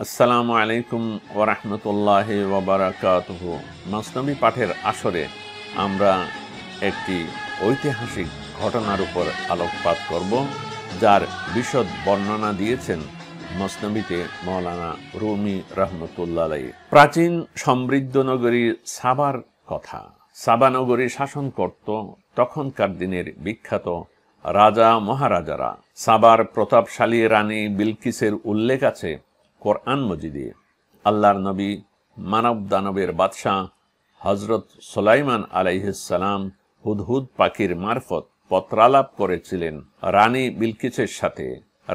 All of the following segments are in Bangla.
আসসালামু আলাইকুম ওয়া রাহমাতুল্লাহি ওয়া বারাকাতুহু। মসনবী পাঠের আসরে আমরা একটি ঐতিহাসিক ঘটনার উপর আলোকপাত করব, যার বিশদ বর্ণনা দিয়েছেন মসনবীতে মাওলানা রুমি রাহমাতুল্লাহ আলাইহি। প্রাচীন সমৃদ্ধ নগরী সাবার কথা। সাবা নগরী শাসন করত তখনকার দিনের বিখ্যাত রাজা মহারাজারা। সাবার প্রতাপশালী রানী বিলকিসের উল্লেখ আছে কোরআন মজিদে। আল্লাহর নবী মানব দানবের বাদশাহ হজরত সুলাইমান আলাইহিস সালাম হুদহুদ পাখির মারফত পত্রালাপ করেছিলেন রানী বিলকিসের সাথে।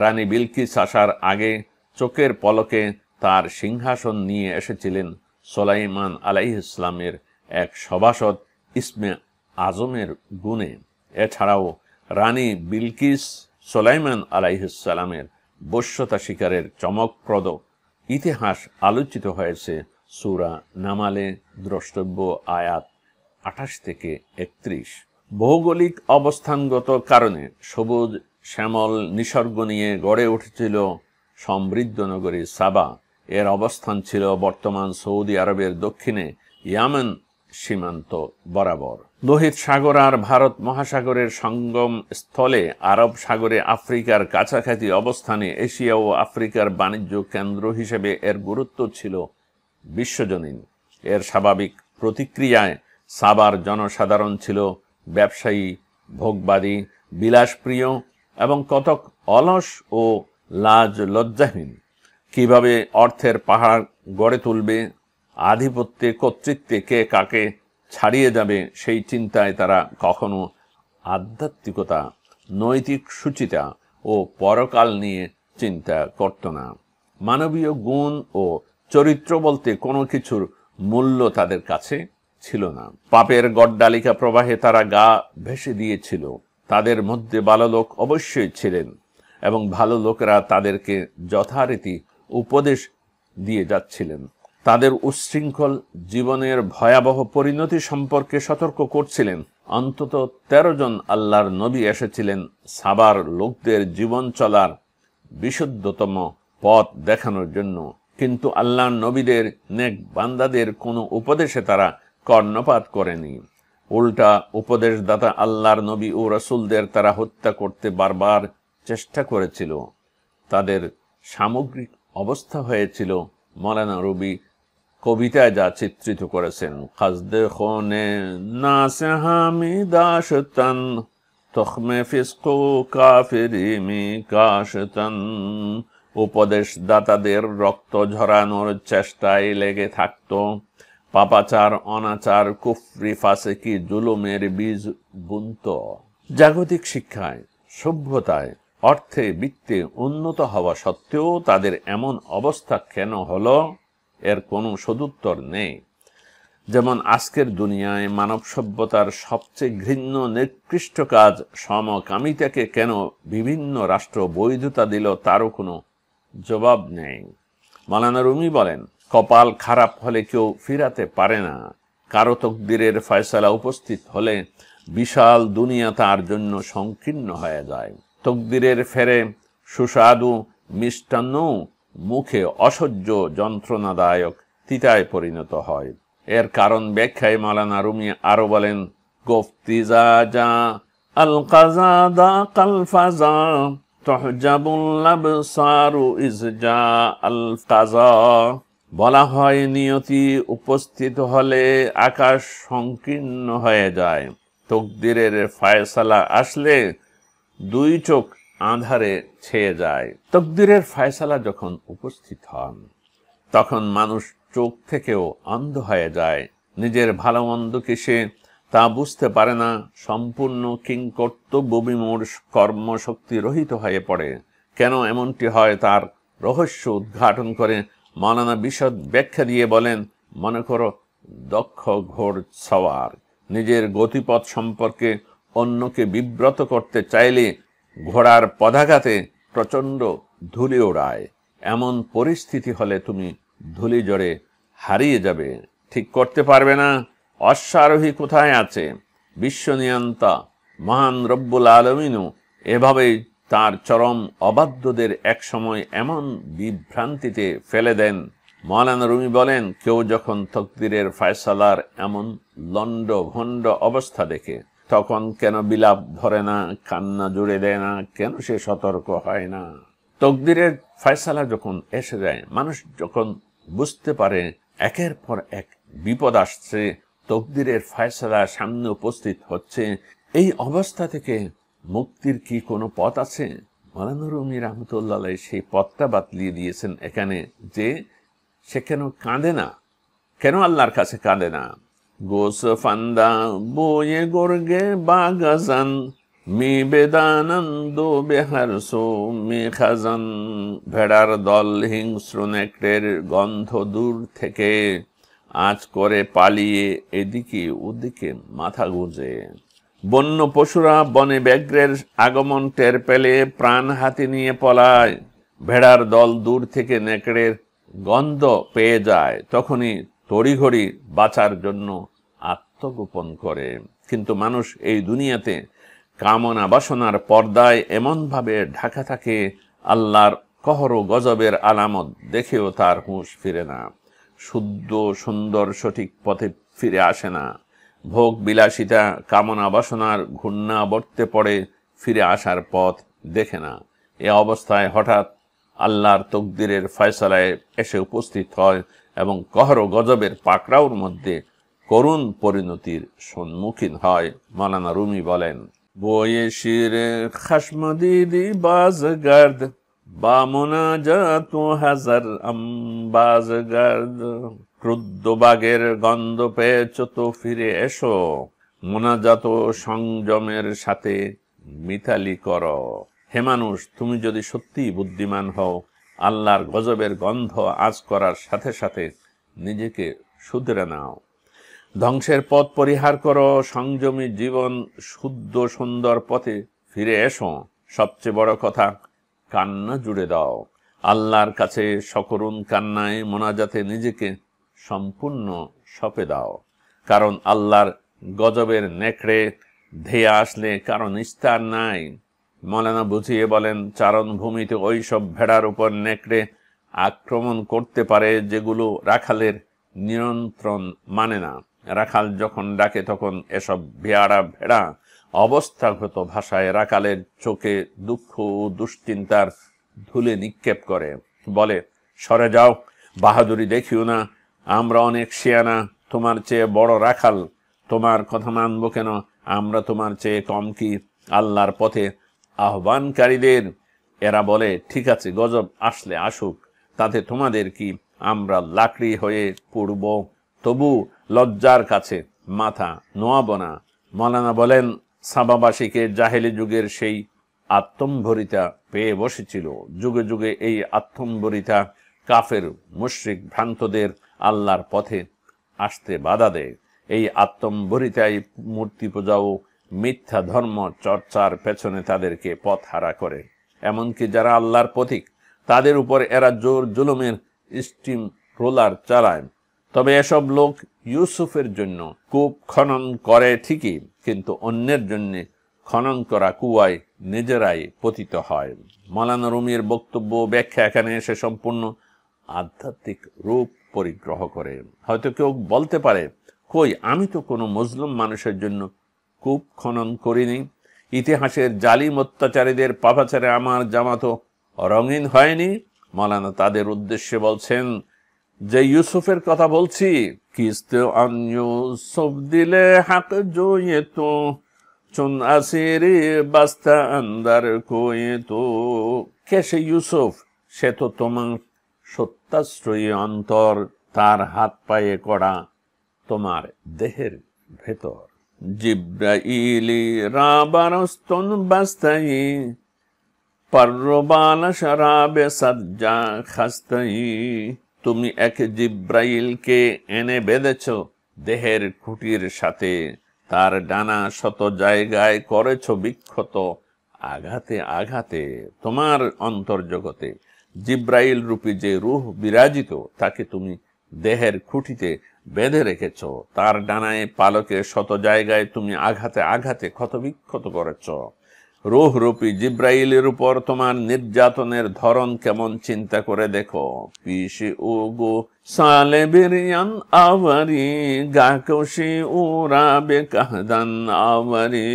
রানী বিলকিস আসার আগে চোখের পলকে তার সিংহাসন নিয়ে এসেছিলেন সুলাইমান আলাইহিস সালামের এক সভাসদ ইসমে আজমের গুণে। এছাড়াও রানী বিলকিস সুলাইমান আলাইহিস সালামের বশ্যতা শিকারের চমকপ্রদ ইতিহাস আলোচিত হয়েছে সূরা নামালে দ্রষ্টব্য আয়াত 28 থেকে 31। ভৌগোলিক অবস্থানগত কারণে সবুজ শ্যামল নিসর্গ নিয়ে গড়ে উঠেছিল সমৃদ্ধ নগরী সাবা। এর অবস্থান ছিল বর্তমান সৌদি আরবের দক্ষিণে ইয়ামেন সীমান্ত বরাবর। লোহিত সাগর আর ভারত মহাসাগরের সঙ্গম স্থলে আরব সাগরে আফ্রিকার কাছাকাছি অবস্থানে এশিয়া ও আফ্রিকার বাণিজ্য কেন্দ্র হিসেবে এর গুরুত্ব ছিল বিশ্বজনীন। এর স্বাভাবিক প্রতিক্রিয়ায় সাবার জনসাধারণ ছিল ব্যবসায়ী, ভোগবাদী, বিলাসপ্রিয় এবং কতক অলস ও লাজ লজ্জাহীন। কিভাবে অর্থের পাহাড় গড়ে তুলবে, আধিপত্যে কর্তৃত্বে কে কাকে ছাড়িয়ে যাবে, সেই চিন্তায় তারা কখনো আধ্যাত্মিকতা, নৈতিক সুচিতা ও পরকাল নিয়ে চিন্তা করত না। মানবীয় গুণ ও চরিত্র বলতে কোনো কিছুর মূল্য তাদের কাছে ছিল না। পাপের গড্ডালিকা প্রবাহে তারা গা ভেসে দিয়েছিল। তাদের মধ্যে ভালো লোক অবশ্যই ছিলেন এবং ভালো লোকেরা তাদেরকে যথারীতি উপদেশ দিয়ে যাচ্ছিলেন। তাদের উচ্ছৃঙ্খল জীবনের ভয়াবহ পরিণতি সম্পর্কে সতর্ক করছিলেন। অন্তত 13 জন আল্লাহর নবী এসেছিলেন সাবার লোকদের জীবন চলার বিশুদ্ধতম পথ দেখানোর জন্য, কিন্তু আল্লাহর নবীদের নেক বান্দাদের কোনো উপদেশে তারা কর্ণপাত করেনি। উল্টা উপদেশদাতা আল্লাহর নবী ও রাসূলদের তারা হত্যা করতে বারবার চেষ্টা করেছিল। তাদের সামগ্রিক অবস্থা হয়েছিল মাওলানা রুমি কবিতায় যা চিত্রিত করেছেন। খাজদে খোনে নাসে হামিদাশতান তখমে ফিসকো কাফিরি মি কাশতান। উপদেশদাতাদের রক্ত ঝরানোর চেষ্টায় লেগে থাকতো। পাপাচার, অনাচার, কুফরি, ফাসিকি, জুলুমের বীজ বুনত। জাগতিক শিক্ষায়, সভ্যতায়, অর্থে, বিত্তে উন্নত হওয়া সত্ত্বেও তাদের এমন অবস্থা কেন হলো, এর কোনো সদুত্তর নেই। যেমন আজকের দুনিয়ায় মানব সভ্যতার সবচেয়ে ঘৃণ্য নিকৃষ্ট কাজ সমকামিতাকে কেন বিভিন্ন রাষ্ট্র বৈধতা দিল, তারও কোনো জবাব নেই। মাওলানা রুমি বলেন, কপাল খারাপ হলে কেউ ফিরাতে পারে না। কারো তকদিরের ফয়সালা উপস্থিত হলে বিশাল দুনিয়া তার জন্য সংকীর্ণ হয়ে যায়। তকদিরের ফেরে সুস্বাদু মিষ্টান্ন মুখে অসহ্য যন্ত্রণাদায়ক তিতায় পরিণত হয়। এর কারণ ব্যাখ্যায় মাওলানা রুমি আরো বলেন, গফতিজা যা আল কাজা দা কাল ফাজা তহজাবুল আবসারু ইজজা আল কাজা। বলা হয়, নিয়তি উপস্থিত হলে আকাশ সংকীর্ণ হয়ে যায়। তকদিরের ফয়সালা আসলে দুই চোখ আঁধারে ছেয়ে যায়। তকদিরের ফয়সালা যখন উপস্থিত হন, তখন মানুষ চোখ থেকেও অন্ধ হয়ে যায়। নিজের ভালো মন্দকে সে তা বুঝতে পারে না। সম্পূর্ণ কিংকর্তব্য বিমূঢ় কর্মশক্তি রহিত হয়ে পড়ে। কেন এমনটি হয় তার রহস্য উদ্ঘাটন করে মাওলানা বিশদ ব্যাখ্যা দিয়ে বলেন, মনে করো দক্ষ ঘোড় সওয়ার নিজের গতিপথ সম্পর্কে অন্যকে বিব্রত করতে চাইলে ঘোড়ার পদাঘাতে প্রচণ্ড ধুলি ওড়ায়। এমন পরিস্থিতি হলে তুমি ধুলি জড়ে হারিয়ে যাবে, ঠিক করতে পারবে না অশ্বারোহী কোথায় আছে। বিশ্বনিয়ন্তা মহান রব্বুল আলামিনও এভাবেই তার চরম অবাধ্যদের এক সময় এমন বিভ্রান্তিতে ফেলে দেন। মাওলানা রুমি বলেন, কেউ যখন তকদিরের ফয়সালার এমন লন্ডভন্ড অবস্থা দেখে তখন কেন বিলাপ ধরে না, কান্না জুড়ে দেয় না, কেন সে সতর্ক হয় না? তকদিরের ফয়সালা যখন এসে যায়, মানুষ যখন বুঝতে পারে একের পর এক বিপদ আসছে, তকদিরের ফয়সালা সামনে উপস্থিত হচ্ছে, এই অবস্থা থেকে মুক্তির কি কোনো পথ আছে? মাওলানা রুমি রহমতুল্লাহ আলাইহি সেই পথটা বাতলিয়ে দিয়েছেন এখানে, যে সে কেন কাঁদে না, কেন আল্লাহর কাছে কাঁদে না। গোস ফান্দা বয়ে গোর্গে বাগাজান মি বেদানন্দ বেহার সো মে খাজান। ভেড়ার দল হিংস্র নেকড়ের গন্ধ দূর থেকে আজ করে পালিয়ে এদিকে ওদিকে মাথা গুঁজে। বন্য পশুরা বনে ব্যাঘ্রের আগমন টের পেলে প্রাণ হাতে নিয়ে পলায়। ভেড়ার দল দূর থেকে নেকড়ের গন্ধ পেয়ে যায়, তখনই তড়িঘড়ি বাঁচার জন্য আত্মগোপন করে। কিন্তু মানুষ এই দুনিয়াতে কামনা বাসনার পর্দায় এমনভাবে ঢাকা থাকে, আল্লাহর কহর ও গজবের আলামত দেখেও তার হুঁশ ফিরে না, শুদ্ধ সুন্দর সঠিক পথে ফিরে আসে না। ভোগ বিলাসিতা কামনা বাসনার ঘূর্ণাবর্তে পড়ে, ফিরে আসার পথ দেখে না। এ অবস্থায় হঠাৎ আল্লাহর তকদিরের ফয়সালায় এসে উপস্থিত হয় এবং কহর ও গজবের পাকড়াওর মধ্যে করুণ পরিণতির সম্মুখীন হয়। মাওলানা রুমি বলেন, বয়ে শিরে খাসমদিদি বাজগার্দ বা মোনাজাত হাজার আম্বাজগার্দ। ক্রুদ্ধ বাগের গন্ধ পেয়েছ তো ফিরে এসো, মোনাজাত সংযমের সাথে মিতালি করো। হে মানুষ, তুমি যদি সত্যিই বুদ্ধিমান হও, আল্লাহর গজবের গন্ধ আজ করার সাথে সাথে নিজেকে শুধরে নাও, ধ্বংসের পথ পরিহার করো, সংযমী জীবন শুদ্ধ সুন্দর পথে ফিরে এসো। সবচেয়ে বড় কথা, কান্না জুড়ে দাও, আল্লাহর কাছে সকরুণ কান্নায় মোনাজাতে নিজেকে সম্পূর্ণ সঁপে দাও। কারণ আল্লাহর গজবের নেকড়ে ধেয়ে আসলে কারো নিস্তার নাই। মাওলানা বুঝিয়ে বলেন, চারণভূমিতে ওই সব ভেড়ার উপর নেকড়ে আক্রমণ করতে পারে যেগুলো রাখালের নিয়ন্ত্রণ মানে না। রাখাল যখন ডাকে তখন এসব ভেড়া অবস্থাগত ভাষায় রাখালের চোখে দুঃখ ও দুশ্চিন্তার ধুলে নিক্ষেপ করে, বলে, সরে যাও, বাহাদুরি দেখিও না, আমরা অনেক শিয়ানা, তোমার চেয়ে বড় রাখাল, তোমার কথা মানব কেন, আমরা তোমার চেয়ে কম কি? আল্লাহর পথে আহ্বানকারীদের এরা বলে, ঠিক আছে, গজব আসলে আসুক, তাতে তোমাদের কি, আমরা লাকড়ি হয়ে পড়ব, তবু লজ্জার কাছে মাথা নোয়াব না। মাওলানা বলেন, সাবাবাসীকে জাহেলি যুগের সেই আত্মম্ভরিতা পেয়ে বসেছিল। যুগে যুগে এই আত্মম্ভরিতা কাফের মুশরিক ভ্রান্তদের আল্লাহর পথে আসতে বাধা দেয়। এই আত্মম্ভরিতাই মূর্তি পূজা ও মিথ্যা ধর্ম চর্চার পেছনে তাদেরকে পথ হারা করে। এমনকি যারা আল্লাহর পথিক, তাদের উপর এরা জোর জুলুমের স্টিম রোলার চালায়। তবে এসব লোক ইউসুফের জন্য কূপ খনন করে ঠিকই, কিন্তু অন্যের জন্য খনন করা কুয়ায় নিজেরাই পতিত হয়। মাওলানা রুমির বক্তব্য ব্যাখ্যা এখানে এসে সম্পূর্ণ আধ্যাত্মিক রূপ পরিগ্রহ করে। হয়তো কেউ বলতে পারে, কই, আমি তো কোনো মুসলিম মানুষের জন্য কূপ খনন করিনি, ইতিহাসের জালিম অত্যাচারীদের পাপাচারে আমার জামা তো রঙিন হয়নি। মাওলানা তাদের উদ্দেশ্যে বলছেন, যে ইউসুফের কথা বলছি, কিস্তে ইউসুফ দিলে হাক জোয়ে তো চুন আসিরি বাস্তা আন্দার কোয়ে তো। কে সে ইউসুফ? সে তো তোমার সত্যাশ্রয়ী অন্তর, তার হাত পায়ে করা তোমার দেহের ভেতর। জিব্রাইলি রাবারস্তন বাস্তাই পারবালা শরাবে সাজ্জা খাস্তাই। তুমি এক জিব্রাইলকে এনে বেঁধেছ দেহের খুঁটির সাথে, তার ডানা শত জায়গায় করেছ বিক্ষত আঘাতে আঘাতে। তোমার অন্তর্জগতে জিব্রাইল রূপী যে রূহ বিরাজিত, তাকে তুমি দেহের খুঁটিতে বেঁধে রেখেছ, তার ডানায় পালকে শত জায়গায় তুমি আঘাতে আঘাতে ক্ষত বিক্ষত করেছ। রূপী জিব্রাইলের উপর তোমার নির্যাতনের ধরন কেমন চিন্তা করে দেখো। পিসি ও গো সালে বেরিয়ান আওয়ারি গাকশি ওরা বেকাহদান আওয়ারি,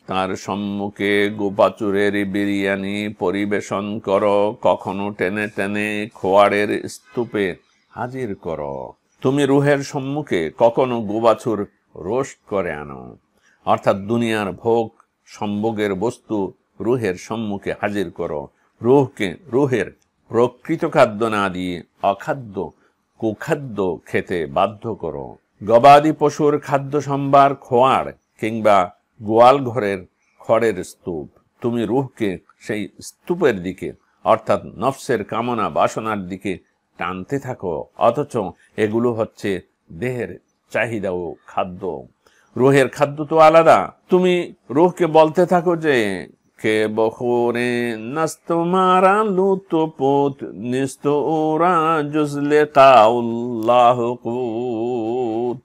তার সম্মুখে গোপাচুরের বিরিয়ানি পরিবেশন করো, কখনো টেনে টেনে খোয়াড়ের স্তূপে হাজির করো। তুমি রুহের সম্মুখে কখনো গোবাছুর রোস্ট করে আনো, অর্থাৎ দুনিয়ার ভোগ সম্ভোগের বস্তু রুহের সম্মুখে হাজির করো। রুহের প্রকৃত খাদ্য না দিয়ে অখাদ্য কুখাদ্য খেতে বাধ্য করো। গবাদি পশুর খাদ্য সম্ভার খোয়াড় কিংবা গোয়াল ঘরের খড়ের স্তূপ। তুমি রুহকে সেই স্তূপের দিকে অর্থাৎ নফসের কামনা বাসনার দিকে টানতে থাকো, অথচ এগুলো হচ্ছে দেহের চাহিদা ও খাদ্য। রুহের খাদ্য তো আলাদা। তুমি রুহকে বলতে থাকো যে কে বখরে নাস্ত মারা লুত পোত নিস্ত ওরা জুজলে কাউল্লাহ কুত,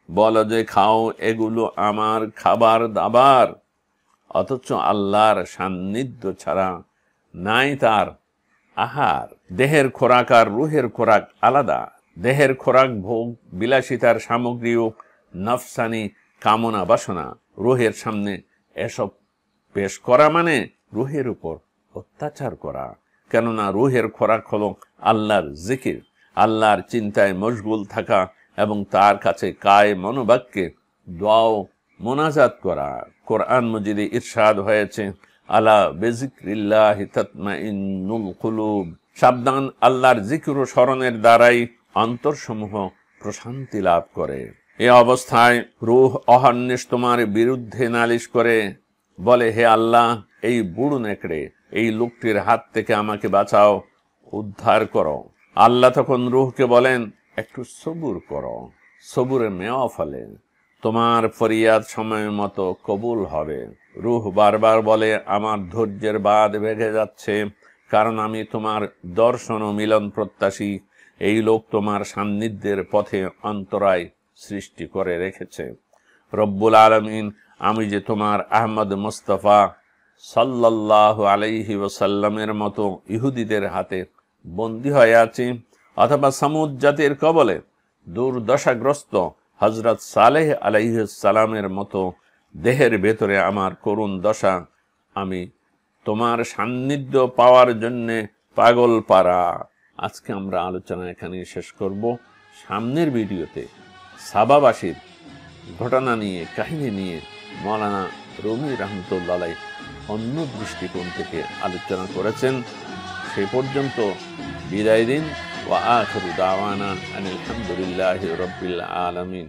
বলো যে খাও, এগুলো আমার খাবার দাবার, অথচ আল্লাহর সান্নিধ্য ছাড়া নাই তার আহার। দেহের খোরাক আর রুহের খোরাক আলাদা। দেহের খোরাক ভোগ বিলাসিতার সামগ্রী ও নফসানি কামনা বাসনা। রুহের সামনে এসব পেশ করা মানে রুহের উপর অত্যাচার করা। কেননা রুহের খোরাক হলো আল্লাহর জিকির, আল্লাহর চিন্তায় মশগুল থাকা এবং তার কাছে কায় মনোবাক্যে দোয়া ও মোনাজাত করা। কোরআন মজিদে ইরশাদ হয়েছে, আলা বিযিকরিল্লাহি তাতমাইন্নুল কুলুব, সাবধান, আল্লাহর জিকির ও স্মরণের দ্বারাই অন্তরসমূহ প্রশান্তি লাভ করে। এ অবস্থায় রূহ অহর্নিশ তোমার বিরুদ্ধে নালিশ করে বলে, হে আল্লাহ, এই বুড়ো নেকড়ে, এই লোকটির হাত থেকে আমাকে বাঁচাও, উদ্ধার করো। আল্লাহ তখন রূহকে বলেন, একটু সবুর করো, সবুরে মেওয়া ফলে, তোমার ফরিয়াদ সময় মতো কবুল হবে। রূহ বারবার বলে, আমার ধৈর্যের বাঁধ ভেঙে যাচ্ছে, কারণ আমি তোমার দর্শন ও মিলন প্রত্যাশী। এই লোক তোমার সান্নিধ্যের পথে অন্তরায় সৃষ্টি করে রেখেছে। রব্বুল আলামিন, আমি যে তোমার আহমদ মুস্তাফা সাল্লাল্লাহু আলাইহি ওয়াসাল্লামের মতো ইহুদিদের হাতে বন্দী হয়ে আছি, অথবা সামুদ জাতির কবলে দুর্দশাগ্রস্ত হযরত সালেহ আলাইহিস সালামের মতো দেহের ভেতরে আমার করুণ দশা, আমি তোমার সান্নিধ্য পাওয়ার জন্যে পাগল পারা। আজকে আমরা আলোচনা এখানেই শেষ করব। সামনের ভিডিওতে সাবাবাসীর ঘটনা নিয়ে, কাহিনী নিয়ে মাওলানা রুমি রহমতুল্লাহ আলাইহি অন্য দৃষ্টিকোণ থেকে আলোচনা করেছেন। সেই পর্যন্ত বিদায় দিন। ওয়া আখিরু দাওয়ানা আনিল হামদুলিল্লাহি রাব্বিল আলামিন।